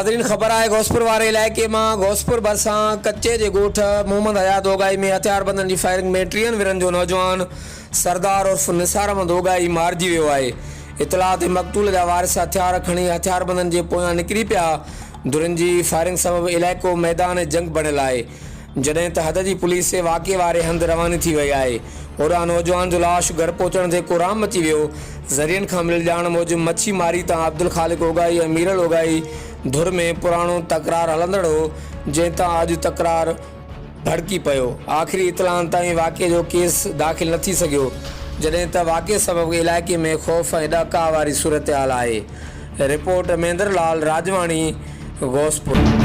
Nadreen खबर है घोसपुर वाले इलाके में घोसपुर बरसा कच्चे जे गोठ मोहम्मद हयात ओगाई में हथियारबंदन की फायरिंग में 3 वीरन जो नौजवान सरदार उर्फ निसार अहमद ओगाई मारिजी वियो है। इतला ते मक़तूल जा वारिस हथियार खणी हथियारबंदन जे पोयां निकिरी पिया। धुरनि जी फायरिंग सबब इलाइक़ो मैदान जंग बणियल आहे, जॾहिं त हद जी पुलिस वाक़े वारे हंधि रवानी थी वई आहे। होॾां नौजवान जो लाश घर पहुचण ते कोराम मची वियो। ज़रियनि खां मिलियल ॼाण मूजिबि मच्छी मारी तां अब्दुल ख़ालिक ओगाई ऐं मीरल ओगाई धुर में पुराणो तकरार हलंदड़ हो, जंहिं तां अॼु तकरार भड़की पियो। आख़िरी इतलाउनि ताईं वाक़े जो केस दाख़िल न थी सघियो, जॾहिं त वाक़े सबबि इलाइक़े में ख़ौफ़ ऐं ॾका वारी सूरत हाल आहे। रिपोर्ट महेंद्र लाल राजवाणी, घोसपुर।